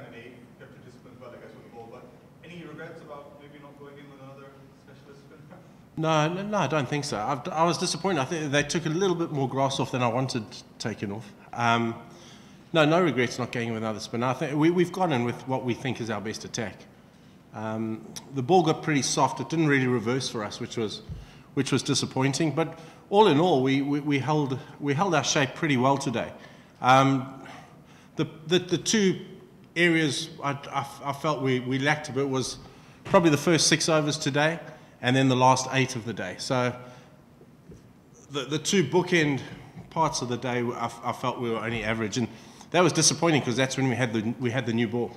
kind of day, kept your discipline well, I guess, with the ball. But any regrets about maybe not going in with another specialist spinner? No, I don't think so. I was disappointed. I think they took a little bit more grass off than I wanted taken off. No regrets not going in with another spinner. I think we've gone in with what we think is our best attack. The ball got pretty soft. It didn't really reverse for us, which was disappointing. But all in all, we held our shape pretty well today. The two areas I felt we lacked a bit was probably the first 6 overs today, and then the last 8 of the day. So the two bookend parts of the day, I felt we were only average, and that was disappointing because that's when we had the new ball.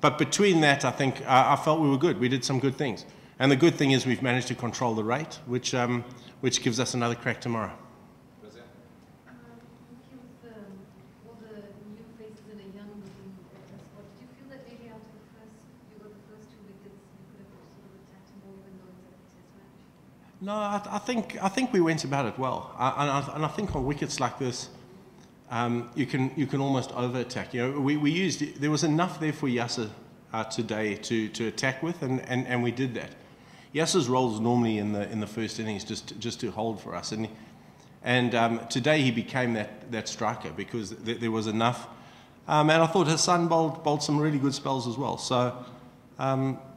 But between that, I think I felt we were good. We did some good things, and the good thing is we've managed to control the rate, which gives us another crack tomorrow. All the new faces in a young looking squad, did you feel that maybe after you got the first 2 wickets, you could have sort of attacked more even though it's a test match? No, I think we went about it well, and I think on wickets like this, you can almost over attack. You know, there was enough there for Yasser today to attack with, and we did that. Yasser's role is normally in the first innings just to hold for us, and today he became that striker because there was enough, and I thought his son bowled some really good spells as well. So.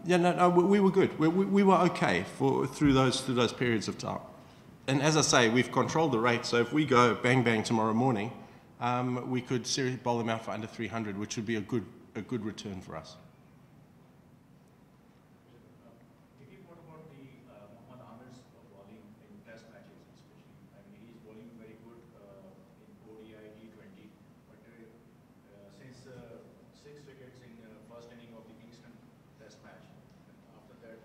Yeah, no, we were good. We were okay through those periods of time. And as I say, we've controlled the rate. So if we go bang bang tomorrow morning, we could seriously bowl them out for under 300, which would be a good return for us. What about the Mohammad Amir's bowling in Test matches, especially? I mean, he's bowling very good in ODI, T20, but since 6 wickets in first inning of the Kingston Test match, after that.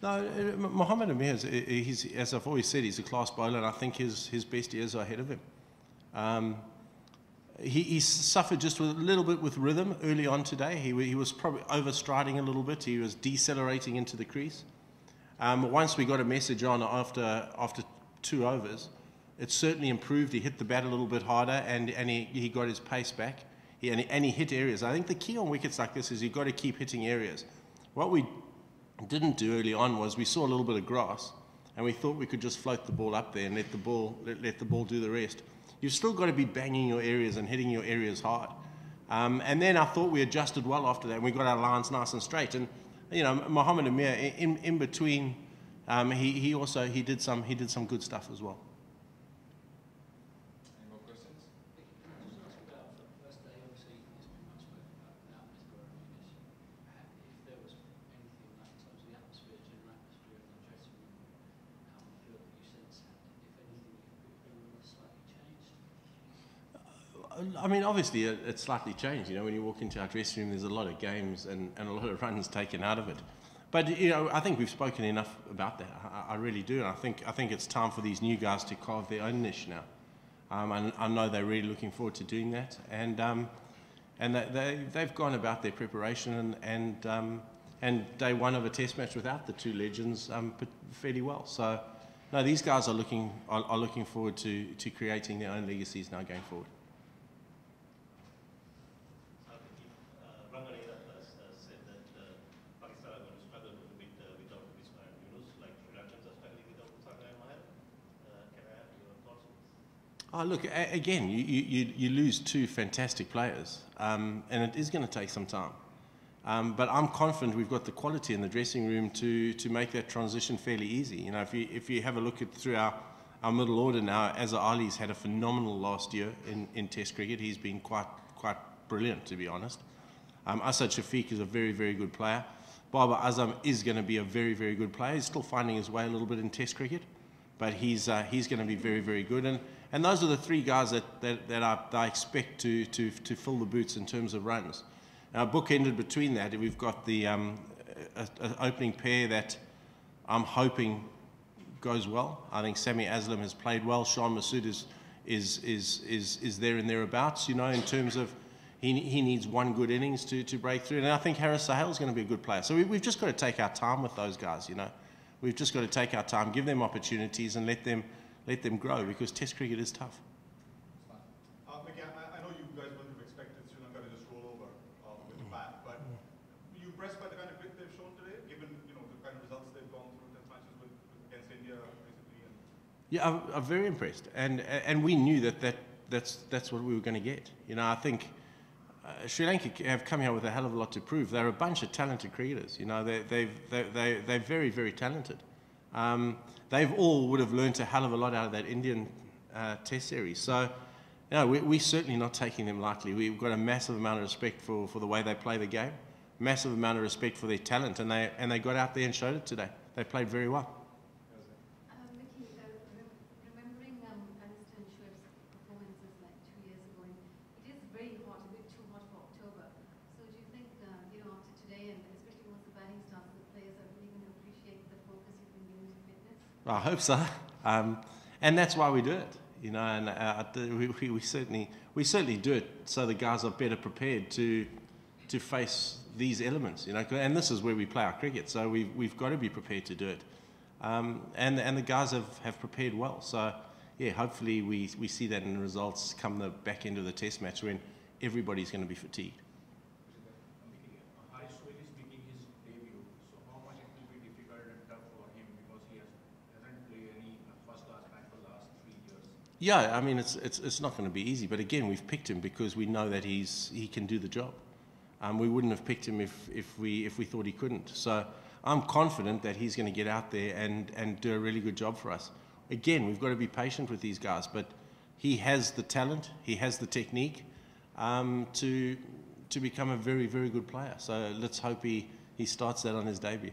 No, Mohammad Amir, as I've always said, he's a class bowler, and I think his best years are ahead of him. He suffered just a little bit with rhythm early on today. He was probably overstriding a little bit. He was decelerating into the crease. Once we got a message on after 2 overs, it certainly improved. He hit the bat a little bit harder, and he got his pace back. And he hit areas. I think the key on wickets like this is you've got to keep hitting areas. What we didn't do early on was we saw a little bit of grass, and we thought we could just float the ball up there and let the ball do the rest. You've still got to be banging your areas and hitting your areas hard. And then I thought we adjusted well after that, and we got our lines nice and straight. And you know, Mohammad Amir in between, he did some good stuff as well. Any more questions? Can I just ask about the first day? Obviously, there's been much spoken about Ms. Gordon. If there was anything like in terms of the atmosphere, general atmosphere in the dressing room, how you feel that you sense that, if anything, if the room has slightly changed? I mean, obviously, it's slightly changed. You know, when you walk into our dressing room, there's a lot of games and a lot of runs taken out of it. But you know, I think we've spoken enough about that. I really do, and I think it's time for these new guys to carve their own niche now. And I know they're really looking forward to doing that, and they've gone about their preparation and day one of a test match without the 2 legends fairly well. So, no, these guys are looking forward to creating their own legacies now going forward. Said that Pakistan are going to struggle a little bit without Bismar and Yunus, like Sri Lankans are struggling without Sangha and Mahal. Can I have your thoughts on this? Oh, look, again, you lose 2 fantastic players, and it is going to take some time. But I'm confident we've got the quality in the dressing room to make that transition fairly easy. You know, if you have a look through our middle order now, Azhar Ali's had a phenomenal last year in Test cricket. He's been quite brilliant, to be honest. Asad Shafiq is a very, very good player. Babar Azam is going to be a very, very good player. He's still finding his way a little bit in Test cricket, but he's going to be very, very good. And those are the 3 guys that I expect to fill the boots in terms of runs. Now, bookended between that, we've got the an opening pair that I'm hoping goes well. I think Sami Aslam has played well. Shan Masood is there and thereabouts. You know, in terms of he needs 1 good innings to break through. And I think Haris Sahel is going to be a good player. So we've just got to take our time with those guys. You know, we've just got to take our time, give them opportunities, and let them grow, because Test cricket is tough. Again, I know you guys wouldn't have expected Sri Lanka to just roll over impressed by the kind of grit they've shown today, given the kind of results they've gone through test matches against India basically? And Yeah, I'm very impressed, and we knew that's what we were going to get. I think Sri Lanka have come here with a hell of a lot to prove. They're a bunch of talented cricketers. They're very, very talented. They've all would have learned a hell of a lot out of that Indian Test series. So, we're certainly not taking them lightly. We've got a massive amount of respect for the way they play the game, massive amount of respect for their talent, and they got out there and showed it today. They played very well. Mickey, remembering Alistair and Shoaib's performances like 2 years ago, and it is very hot, a bit too hot for October. So do you think, after today, and especially once the batting starts, the players are really going to appreciate the focus you've been giving to fitness? I hope so, and that's why we do it. And we certainly do it so the guys are better prepared to face these elements. And this is where we play our cricket, so we've got to be prepared to do it. And the guys have prepared well. So yeah, hopefully we see that in the results come the back end of the Test match when everybody's going to be fatigued. Harish Sohil is making his debut, so how much it will be difficult and tough for him because he hasn't played any first-class match for the last 3 years? Yeah, I mean it's not going to be easy, but again we've picked him because we know that he can do the job. We wouldn't have picked him if we thought he couldn't. So I'm confident that he's going to get out there and do a really good job for us. Again, we've got to be patient with these guys, but he has the talent, he has the technique to become a very, very good player. So let's hope he starts that on his debut.